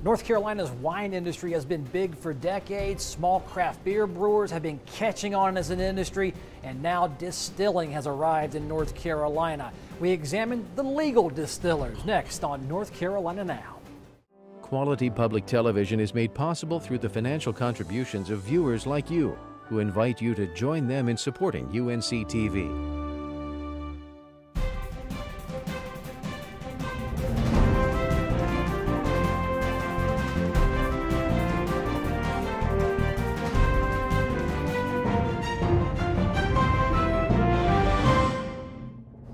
North Carolina's wine industry has been big for decades. Small craft beer brewers have been catching on as an industry, and now distilling has arrived in North Carolina. We examine the legal distillers next on North Carolina Now. Quality public television is made possible through the financial contributions of viewers like you, who invite you to join them in supporting UNC-TV.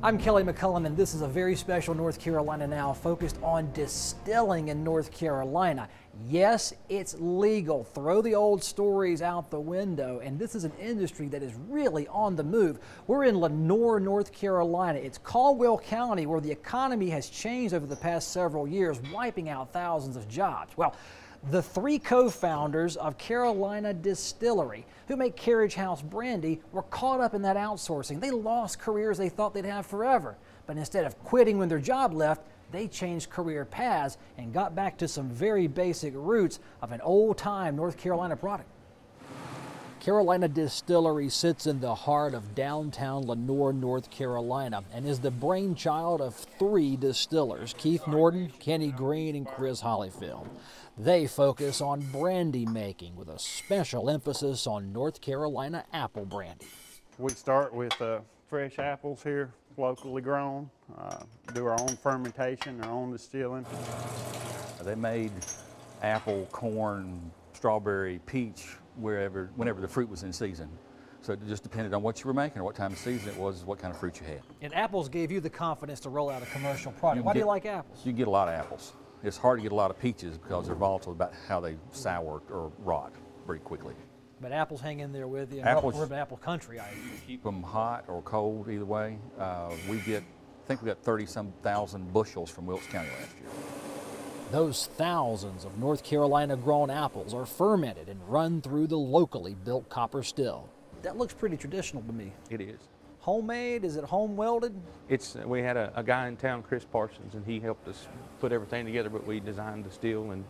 I'm Kelly McCullum, and this is a very special North Carolina Now focused on distilling in North Carolina. Yes, it's legal. Throw the old stories out the window, and this is an industry that is really on the move. We're in Lenoir, North Carolina. It's Caldwell County, where the economy has changed over the past several years, wiping out thousands of jobs. Well, the three co-founders of Carolina Distillery, who make Carriage House brandy, were caught up in that outsourcing. They lost careers they thought they'd have forever. But instead of quitting when their job left, they changed career paths and got back to some very basic roots of an old-time North Carolina product. Carolina Distillery sits in the heart of downtown Lenoir, North Carolina, and is the brainchild of three distillers, Keith Norton, Kenny Green, and Chris Hollyfield. They focus on brandy making with a special emphasis on North Carolina apple brandy. We start with fresh apples here, locally grown, do our own fermentation, our own distilling. They made apple, corn, strawberry, peach, whenever the fruit was in season. So it just depended on what you were making or what time of season it was, what kind of fruit you had. And apples gave you the confidence to roll out a commercial product. Why do you like apples? You get a lot of apples. It's hard to get a lot of peaches because they're volatile about how they sour or rot very quickly. But apples hang in there with you. Apples, we're an apple country. Keep them hot or cold, either way. I think we got 30-some thousand bushels from Wilkes County last year. Those thousands of North Carolina grown apples are fermented and run through the locally built copper still. That looks pretty traditional to me. It is. Homemade? Is it home welded? We had a guy in town, Chris Parsons, and he helped us put everything together, but we designed the still and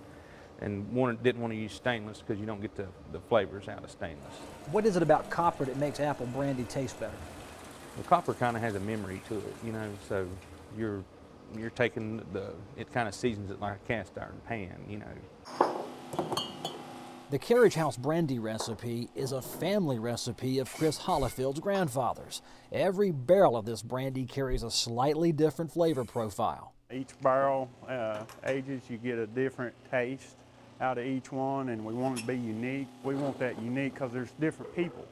didn't want to use stainless because you don't get the flavors out of stainless. What is it about copper that makes apple brandy taste better? The copper kind of has a memory to it, you know, so you're taking it kind of seasons it like a cast iron pan, you know. The Carriage House brandy recipe is a family recipe of Chris Hollyfield's grandfather's. Every barrel of this brandy carries a slightly different flavor profile. Each barrel ages, you get a different taste out of each one, and we want it to be unique. We want that unique because there's different people.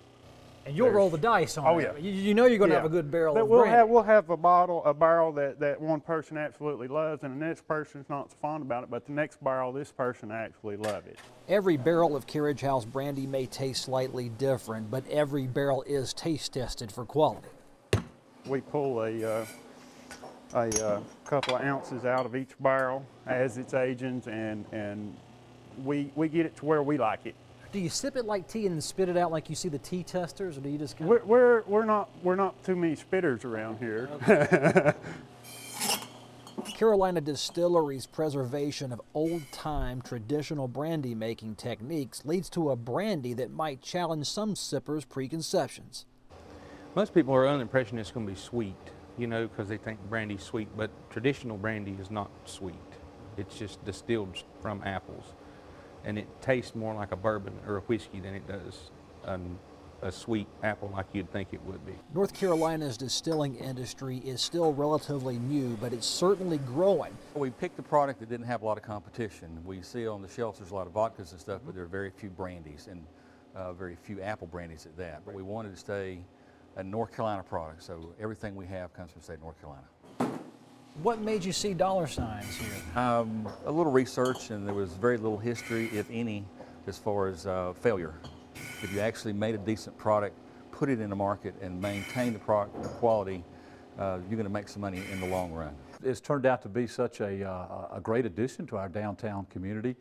And you'll roll the dice on it. Yeah. You know you're going to have a good barrel of we'll brandy. We'll have a barrel that one person absolutely loves, and the next person's not so fond about it, but the next barrel, this person actually loves it. Every barrel of Carriage House brandy may taste slightly different, but every barrel is taste tested for quality. We pull a couple of ounces out of each barrel as it's aging, and we get it to where we like it. Do you sip it like tea and then spit it out like you see the tea testers, or do you just kind of... We're not too many spitters around here. Okay. Carolina Distillery's preservation of old-time traditional brandy making techniques leads to a brandy that might challenge some sippers' preconceptions. Most people are under the impression it's going to be sweet, you know, because they think brandy's sweet, but traditional brandy is not sweet. It's just distilled from apples. And it tastes more like a bourbon or a whiskey than it does a sweet apple like you'd think it would be. North Carolina's distilling industry is still relatively new, but it's certainly growing. We picked a product that didn't have a lot of competition. We see on the shelves there's a lot of vodkas and stuff, but there are very few brandies and very few apple brandies at that. But we wanted to stay a North Carolina product, so everything we have comes from the state of North Carolina. What made you see dollar signs here? A little research, and there was very little history, if any, as far as failure. If you actually made a decent product, put it in the market, and maintain the product quality, you're going to make some money in the long run. It's turned out to be such a great addition to our downtown community.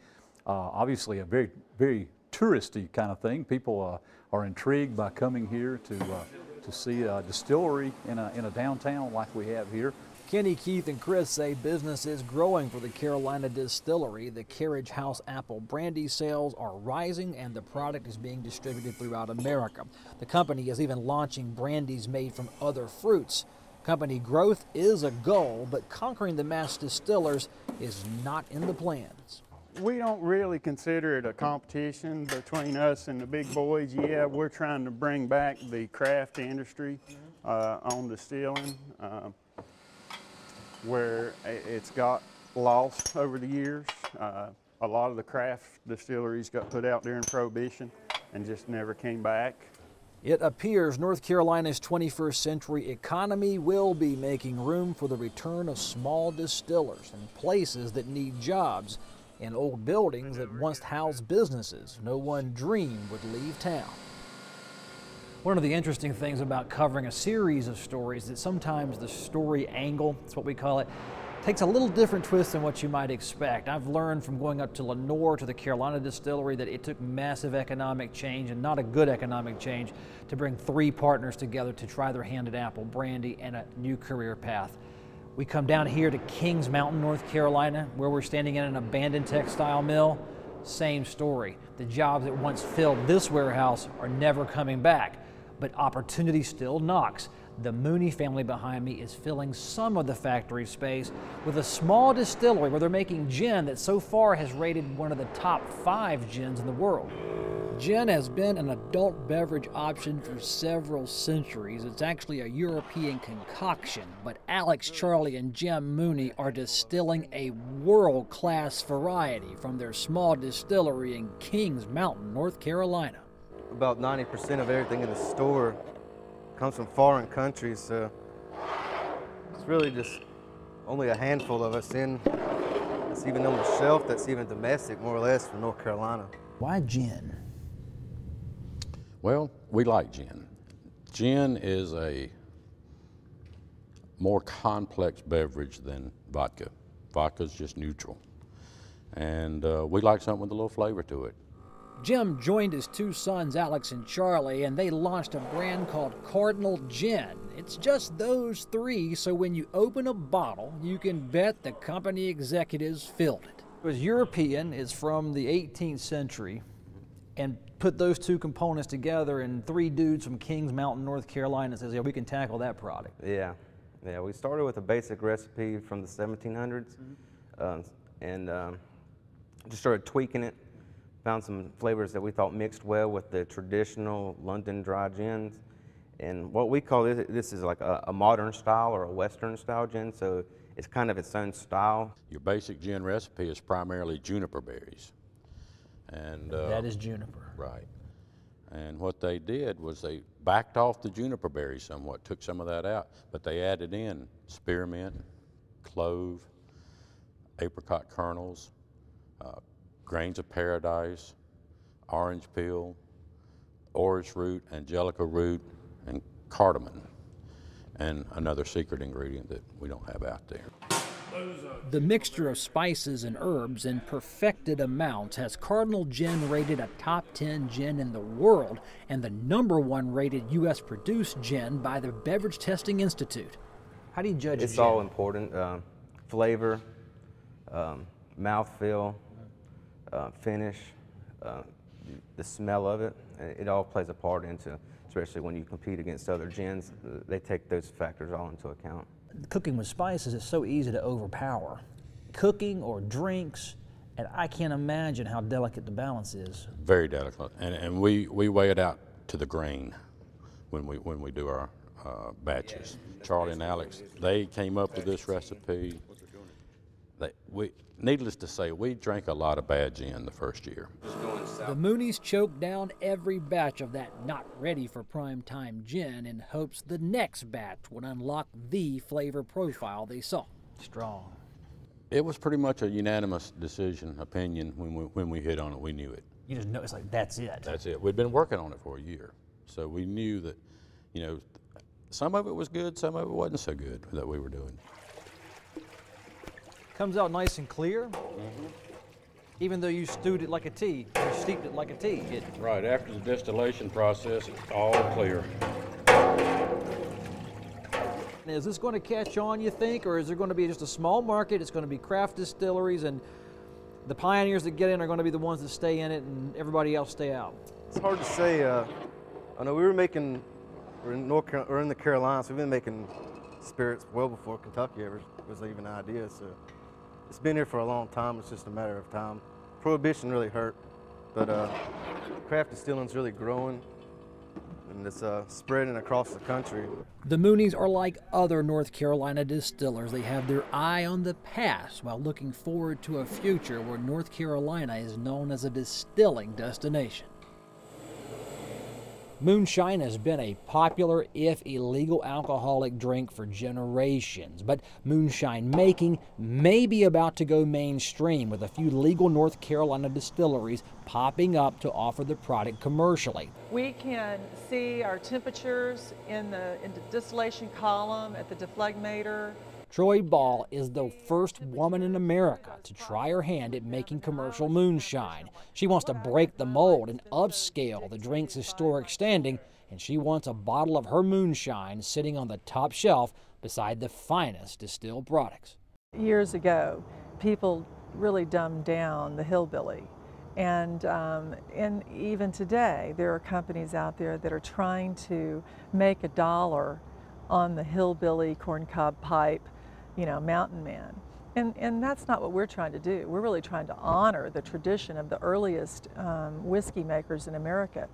Obviously, a very, very touristy kind of thing. People are intrigued by coming here to see a distillery in a downtown like we have here. Kenny, Keith, and Chris say business is growing for the Carolina Distillery. The Carriage House Apple Brandy sales are rising and the product is being distributed throughout America. The company is even launching brandies made from other fruits. Company growth is a goal, but conquering the mass distillers is not in the plans. We don't really consider it a competition between us and the big boys. Yeah, we're trying to bring back the craft industry on distilling, where it's got lost over the years. A lot of the craft distilleries got put out during Prohibition and just never came back. It appears North Carolina's 21st century economy will be making room for the return of small distillers and places that need jobs. In old buildings that once housed businesses no one dreamed would leave town. One of the interesting things about covering a series of stories is that sometimes the story angle, that's what we call it, takes a little different twist than what you might expect. I've learned from going up to Lenore to the Carolina Distillery that it took massive economic change, and not a good economic change, to bring 3 partners together to try their hand at apple brandy and a new career path. We come down here to Kings Mountain, North Carolina, where we're standing in an abandoned textile mill. Same story. The jobs that once filled this warehouse are never coming back, but opportunity still knocks. The Mooney family behind me is filling some of the factory space with a small distillery where they're making gin that so far has rated one of the top 5 gins in the world. Gin has been an adult beverage option for several centuries. It's actually a European concoction, but Alex, Charlie, and Jim Mooney are distilling a world-class variety from their small distillery in Kings Mountain, North Carolina. About 90% of everything in the store comes from foreign countries, so it's really just only a handful of us that's even on the shelf that's even domestic, more or less, from North Carolina. Why gin? Well, we like gin. Gin is a more complex beverage than vodka. Vodka's just neutral. And we like something with a little flavor to it. Jim joined his 2 sons, Alex and Charlie, and they launched a brand called Cardinal Gin. It's just those 3, so when you open a bottle, you can bet the company executives filled it. It was European, it's from the 18th century, and put those 2 components together, and 3 dudes from Kings Mountain, North Carolina says, yeah, we can tackle that product. Yeah, we started with a basic recipe from the 1700s, and just started tweaking it. Found some flavors that we thought mixed well with the traditional London dry gins. And what we call this is like a modern style or a Western style gin, so it's kind of its own style. Your basic gin recipe is primarily juniper berries. And that is juniper. Right. And what they did was they backed off the juniper berries somewhat, took some of that out, but they added in spearmint, clove, apricot kernels, grains of paradise, orange peel, orris root, angelica root, and cardamom, and another secret ingredient that we don't have out there. The mixture of spices and herbs in perfected amounts has Cardinal Gin rated a top 10 gin in the world and the #1 rated U.S. produced gin by the Beverage Testing Institute. How do you judge It's gin? all important. Flavor, mouthfeel, finish, the smell of it. It all plays a part into, especially when you compete against other gins, they take those factors all into account. Cooking with spices is so easy to overpower. Cooking or drinks, and I can't imagine how delicate the balance is. Very delicate, and we weigh it out to the grain when we do our batches. Charlie and Alex, they came up with this recipe. Needless to say, we drank a lot of bad gin the first year. The Moonies choked down every batch of that not ready for prime time gin in hopes the next batch would unlock the flavor profile they saw. Strong. It was pretty much a unanimous opinion when we hit on it. We knew it. You just know, it's like, that's it. That's it. We'd been working on it for a year. So we knew that, you know, some of it was good, some of it wasn't so good that we were doing. Comes out nice and clear. Even though you stewed it like a tea, you steeped it like a tea. Right, after the distillation process, it's all clear. Is this going to catch on, you think, or is there going to be just a small market? It's going to be craft distilleries, and the pioneers that get in are going to be the ones that stay in it, and everybody else stay out? It's hard to say. I know we're in the Carolinas. We've been making spirits well before Kentucky ever was even an idea. So it's been here for a long time. It's just a matter of time. Prohibition really hurt, but craft distilling's really growing, and it's spreading across the country. The Moonies are like other North Carolina distillers. They have their eye on the past while looking forward to a future where North Carolina is known as a distilling destination. Moonshine has been a popular, if illegal, alcoholic drink for generations, but moonshine making may be about to go mainstream, with a few legal North Carolina distilleries popping up to offer the product commercially. We can see our temperatures in the distillation column at the deflegmator. Troy Ball is the first woman in America to try her hand at making commercial moonshine. She wants to break the mold and upscale the drink's historic standing, and she wants a bottle of her moonshine sitting on the top shelf beside the finest distilled products. Years ago, people really dumbed down the hillbilly. And even today, there are companies out there that are trying to make $1 on the hillbilly corncob pipe, you know, mountain man. And that's not what we're trying to do. We're really trying to honor the tradition of the earliest whiskey makers in America.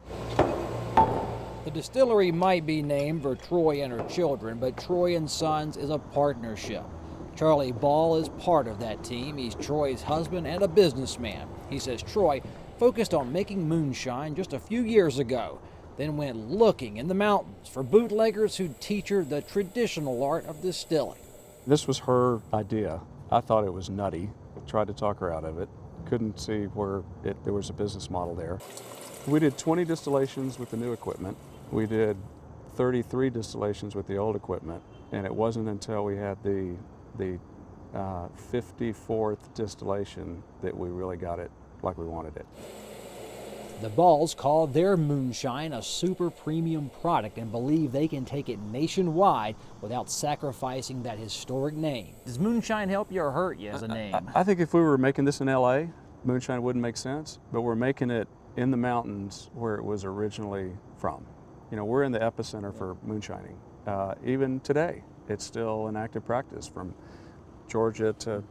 The distillery might be named for Troy and her children, but Troy and Sons is a partnership. Charlie Ball is part of that team. He's Troy's husband and a businessman. He says Troy focused on making moonshine just a few years ago, then went looking in the mountains for bootleggers who'd teach her the traditional art of distilling. This was her idea. I thought it was nutty. Tried to talk her out of it. Couldn't see where there was a business model there. We did 20 distillations with the new equipment. We did 33 distillations with the old equipment, and it wasn't until we had the 54th distillation that we really got it like we wanted it. The Balls call their moonshine a super premium product and believe they can take it nationwide without sacrificing that historic name. Does moonshine help you or hurt you as a name? I think if we were making this in LA, moonshine wouldn't make sense, but we're making it in the mountains where it was originally from. You know, we're in the epicenter for moonshining. Even today, it's still an active practice from Georgia to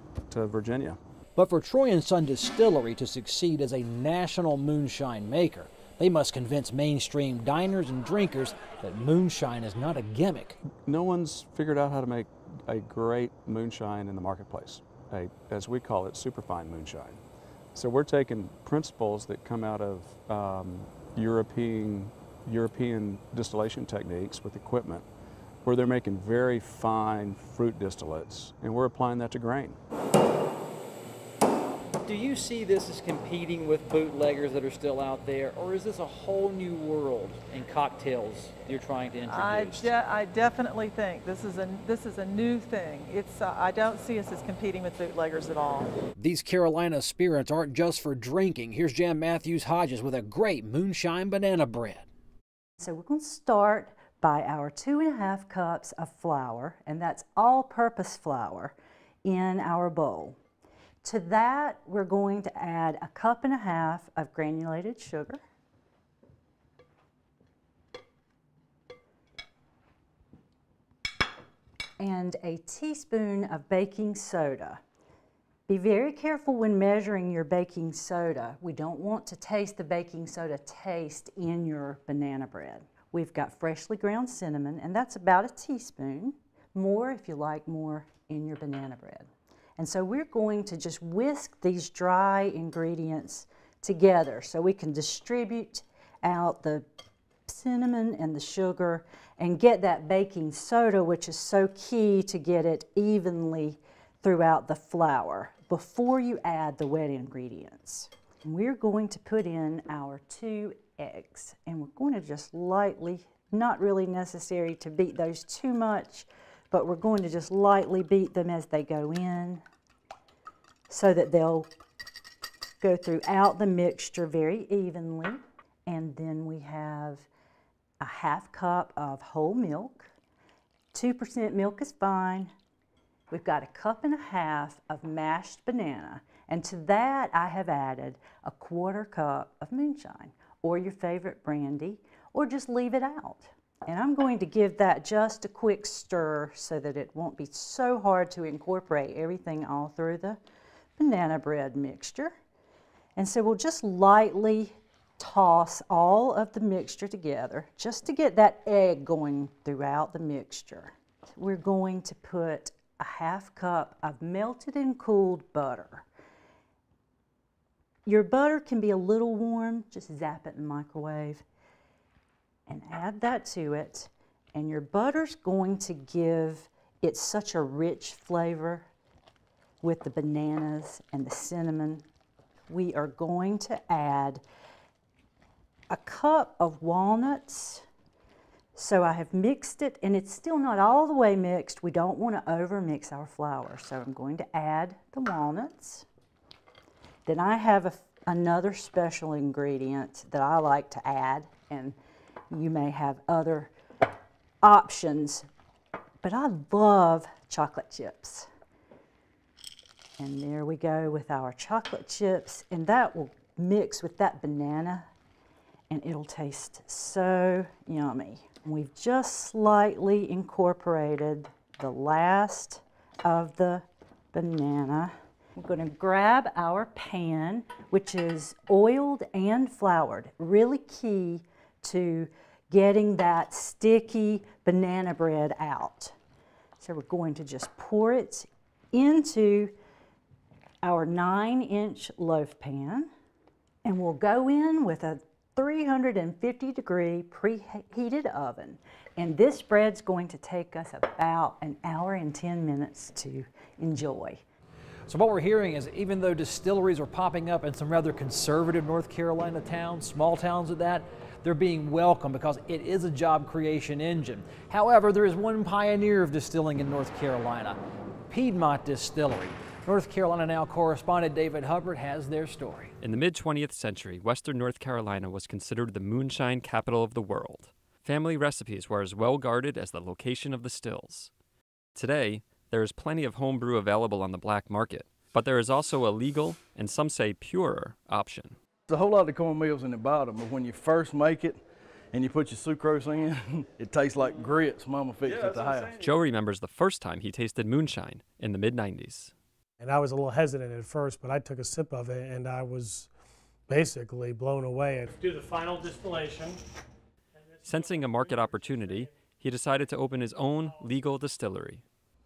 Virginia. But for Troy & Son Distillery to succeed as a national moonshine maker, they must convince mainstream diners and drinkers that moonshine is not a gimmick. No one's figured out how to make a great moonshine in the marketplace, as we call it, superfine moonshine. So we're taking principles that come out of European distillation techniques with equipment, where they're making very fine fruit distillates, and we're applying that to grain. Do you see this as competing with bootleggers that are still out there, or is this a whole new world in cocktails you're trying to introduce? I definitely think this is a new thing. I don't see us as competing with bootleggers at all. These Carolina spirits aren't just for drinking. Here's Jan Matthews-Hodges with a great moonshine banana bread. So we're going to start by our 2½ cups of flour, and that's all-purpose flour, in our bowl. To that, we're going to add 1.5 cups of granulated sugar, and a teaspoon of baking soda. Be very careful when measuring your baking soda. We don't want to taste the baking soda taste in your banana bread. We've got freshly ground cinnamon, and that's about a teaspoon. More if you like more in your banana bread. And so we're going to just whisk these dry ingredients together so we can distribute out the cinnamon and the sugar and get that baking soda, which is so key to get it evenly throughout the flour before you add the wet ingredients. We're going to put in our 2 eggs, and we're going to just lightly, not really necessary to beat those too much, but we're going to just lightly beat them as they go in so that they'll go throughout the mixture very evenly. And then we have a 1/2 cup of whole milk, 2% milk is fine. We've got 1.5 cups of mashed banana, and to that I have added 1/4 cup of moonshine, or your favorite brandy, or just leave it out. And I'm going to give that just a quick stir so that it won't be so hard to incorporate everything all through the banana bread mixture. And so we'll just lightly toss all of the mixture together just to get that egg going throughout the mixture. We're going to put 1/2 cup of melted and cooled butter. Your butter can be a little warm, just zap it in the microwave and add that to it. And your butter's going to give it such a rich flavor with the bananas and the cinnamon. We are going to add 1 cup of walnuts. So I have mixed it, and it's still not all the way mixed. We don't want to over mix our flour, so I'm going to add the walnuts. Then I have another special ingredient that I like to add, and you may have other options, but I love chocolate chips. And there we go with our chocolate chips, and that will mix with that banana, and it'll taste so yummy. We've just slightly incorporated the last of the banana. We're going to grab our pan, which is oiled and floured. Really key to getting that sticky banana bread out. So we're going to just pour it into our 9-inch loaf pan, and we'll go in with a 350-degree preheated oven. And this bread's going to take us about 1 hour and 10 minutes to enjoy. So what we're hearing is, even though distilleries are popping up in some rather conservative North Carolina towns, small towns at that, they're being welcomed because it is a job creation engine. However, there is one pioneer of distilling in North Carolina, Piedmont Distillery. North Carolina Now correspondent David Hubbard has their story. In the mid-20th century, Western North Carolina was considered the moonshine capital of the world. Family recipes were as well guarded as the location of the stills. Today, there is plenty of homebrew available on the black market, but there is also a legal, and some say purer, option. There's a whole lot of cornmeals in the bottom, but when you first make it and you put your sucrose in, it tastes like grits Mama fixed at the house. Joe remembers the first time he tasted moonshine in the mid-90s. And I was a little hesitant at first, but I took a sip of it and I was basically blown away. Do the final distillation. Sensing a market opportunity, he decided to open his own legal distillery.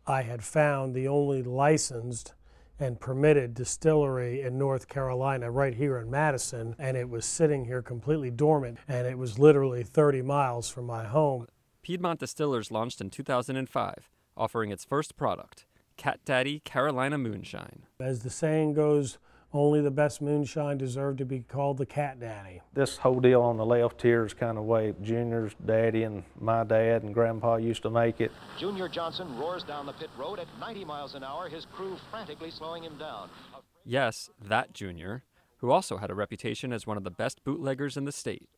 I had found the only licensed and permitted distillery in North Carolina right here in Madison, and it was sitting here completely dormant, and it was literally 30 miles from my home. Piedmont Distillers launched in 2005, offering its first product, Cat Daddy Carolina Moonshine. As the saying goes, only the best moonshine deserved to be called the Cat Daddy. This whole deal on the left here is kind of way Junior's daddy and my dad and Grandpa used to make it. Junior Johnson roars down the pit road at 90 miles an hour, his crew frantically slowing him down. Yes, that Junior, who also had a reputation as one of the best bootleggers in the state.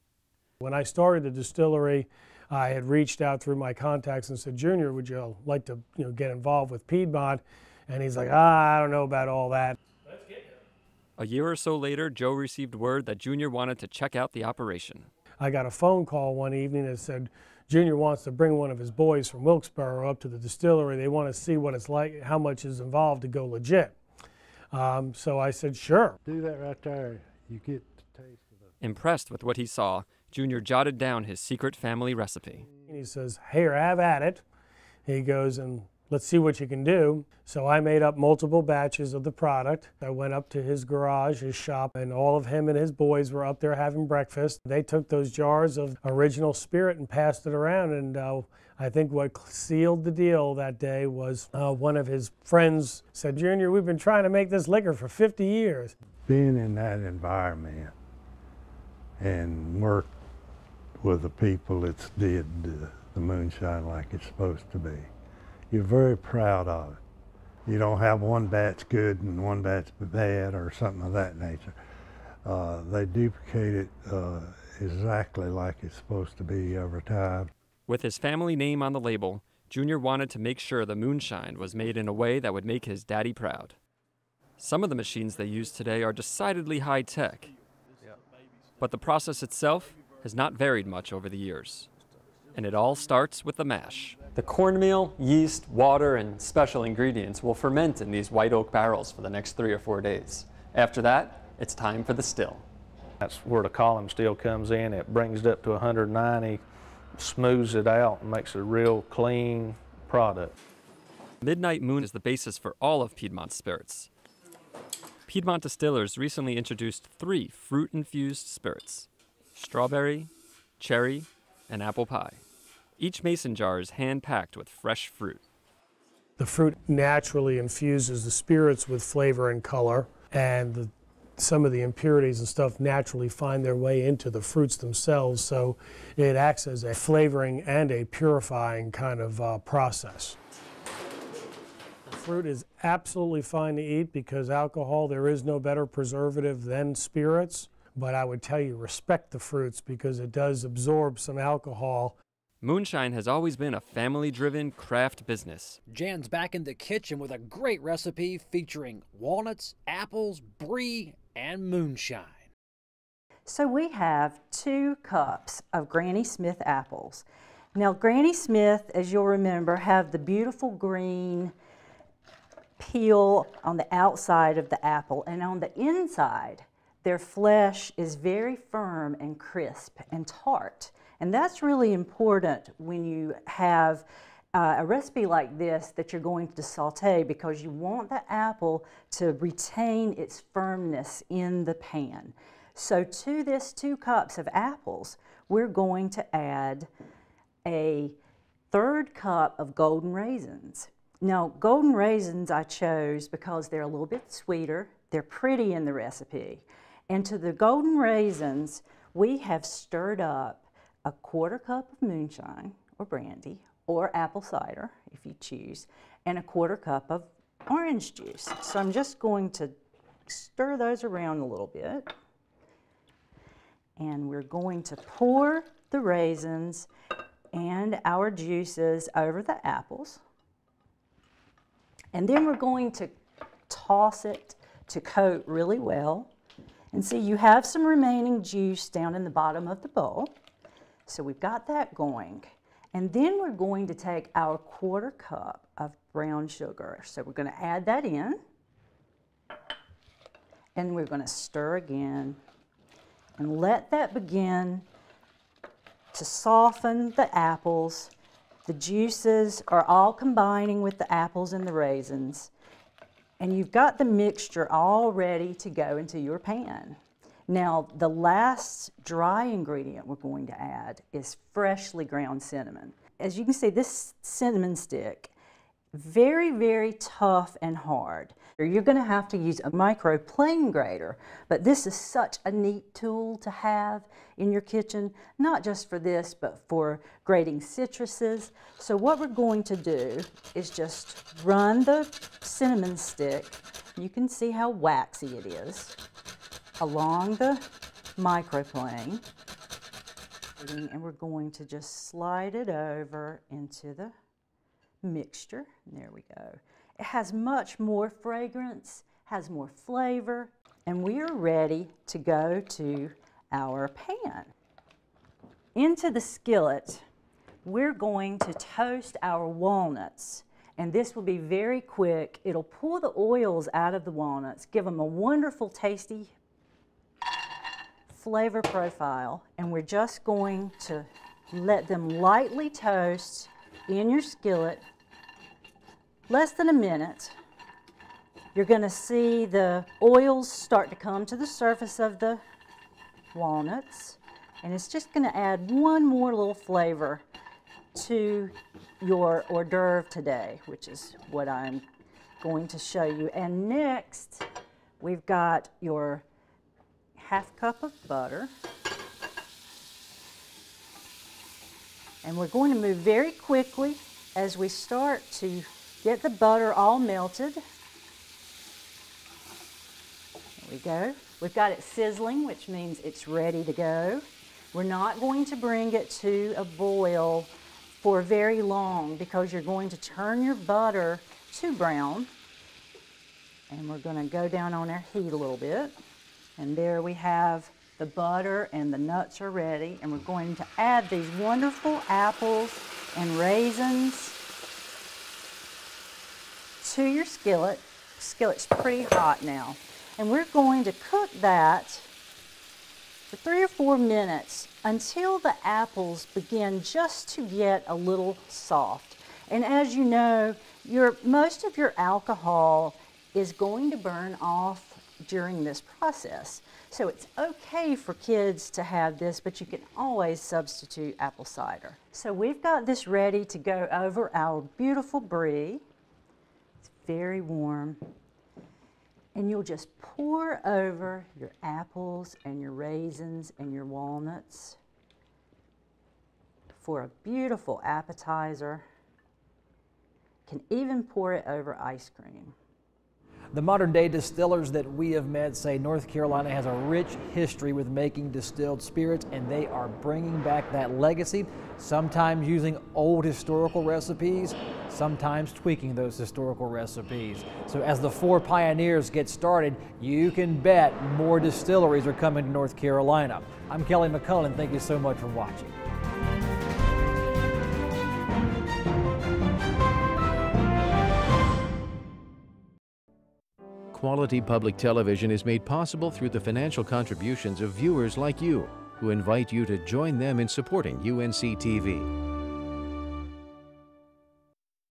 When I started the distillery, I had reached out through my contacts and said, Junior, would you like to get involved with Piedmont? And he's like, I don't know about all that. A year or so later, Joe received word that Junior wanted to check out the operation. I got a phone call one evening that said Junior wants to bring one of his boys from Wilkesboro up to the distillery. They want to see what it's like, how much is involved to go legit. So I said, sure. Do that right there. You get the taste of it. Impressed with what he saw, Junior jotted down his secret family recipe. He says, here, have at it. He goes, and let's see what you can do. So I made up multiple batches of the product. I went up to his garage, his shop, and all of him and his boys were up there having breakfast. They took those jars of original spirit and passed it around, and I think what sealed the deal that day was one of his friends said, Junior, we've been trying to make this liquor for 50 years. Being in that environment and work with the people that did the moonshine like it's supposed to be, you're very proud of it. You don't have one batch good and one batch bad or something of that nature. They duplicate it exactly like it's supposed to be over time. With his family name on the label, Junior wanted to make sure the Moonshine was made in a way that would make his daddy proud. Some of the machines they use today are decidedly high-tech, but the process itself has not varied much over the years. And it all starts with the mash. The cornmeal, yeast, water, and special ingredients will ferment in these white oak barrels for the next 3 or 4 days. After that, it's time for the still. That's where the column still comes in. It brings it up to 190, smooths it out, and makes a real clean product. Midnight Moon is the basis for all of Piedmont's spirits. Piedmont Distillers recently introduced 3 fruit-infused spirits: strawberry, cherry, and apple pie. Each mason jar is hand-packed with fresh fruit. The fruit naturally infuses the spirits with flavor and color, and some of the impurities and stuff naturally find their way into the fruits themselves, so it acts as a flavoring and a purifying kind of process. The fruit is absolutely fine to eat because alcohol, there is no better preservative than spirits, but I would tell you respect the fruits because it does absorb some alcohol. Moonshine has always been a family-driven craft business. Jan's back in the kitchen with a great recipe featuring walnuts, apples, brie, and moonshine. So we have 2 cups of Granny Smith apples. Now Granny Smith, as you'll remember, have the beautiful green peel on the outside of the apple, and on the inside their flesh is very firm and crisp and tart. And that's really important when you have a recipe like this that you're going to saute, because you want the apple to retain its firmness in the pan. So to this 2 cups of apples, we're going to add a 1/3 cup of golden raisins. Now, golden raisins I chose because they're a little bit sweeter, they're pretty in the recipe. And to the golden raisins, we have stirred up a 1/4 cup of moonshine or brandy or apple cider if you choose, and a 1/4 cup of orange juice. So I'm just going to stir those around a little bit, and we're going to pour the raisins and our juices over the apples, and then we're going to toss it to coat really well. And see, you have some remaining juice down in the bottom of the bowl. So we've got that going. And then we're going to take our 1/4 cup of brown sugar. So we're going to add that in. And we're going to stir again. And let that begin to soften the apples. The juices are all combining with the apples and the raisins. And you've got the mixture all ready to go into your pan. Now, the last dry ingredient we're going to add is freshly ground cinnamon. As you can see, this cinnamon stick, very, very tough and hard. You're going to have to use a micro plane grater, but this is such a neat tool to have in your kitchen, not just for this, but for grating citruses. So what we're going to do is just run the cinnamon stick, you can see how waxy it is, along the microplane, and we're going to just slide it over into the mixture. And there we go. It has much more fragrance, has more flavor, and we are ready to go to our pan. Into the skillet, we're going to toast our walnuts, and this will be very quick. It'll pull the oils out of the walnuts, give them a wonderful, tasty flavor profile, and we're just going to let them lightly toast in your skillet, less than a minute. You're going to see the oils start to come to the surface of the walnuts, and it's just going to add one more little flavor to your hors d'oeuvre today, which is what I'm going to show you. And next, we've got your 1/2 cup of butter. And we're going to move very quickly as we start to get the butter all melted. There we go. We've got it sizzling, which means it's ready to go. We're not going to bring it to a boil for very long because you're going to turn your butter to brown. And we're going to go down on our heat a little bit. And there we have the butter and the nuts are ready. And we're going to add these wonderful apples and raisins to your skillet. The skillet's pretty hot now. And we're going to cook that for 3 or 4 minutes until the apples begin just to get a little soft. And as you know, most of your alcohol is going to burn off during this process. So it's okay for kids to have this, but you can always substitute apple cider. So we've got this ready to go over our beautiful brie. It's very warm. And you'll just pour over your apples and your raisins and your walnuts for a beautiful appetizer. Can even pour it over ice cream. The modern day distillers that we have met say North Carolina has a rich history with making distilled spirits, and they are bringing back that legacy, sometimes using old historical recipes, sometimes tweaking those historical recipes. So as the 4 pioneers get started, you can bet more distilleries are coming to North Carolina. I'm Kelly McCullen. Thank you so much for watching. Quality public television is made possible through the financial contributions of viewers like you, who invite you to join them in supporting UNC-TV.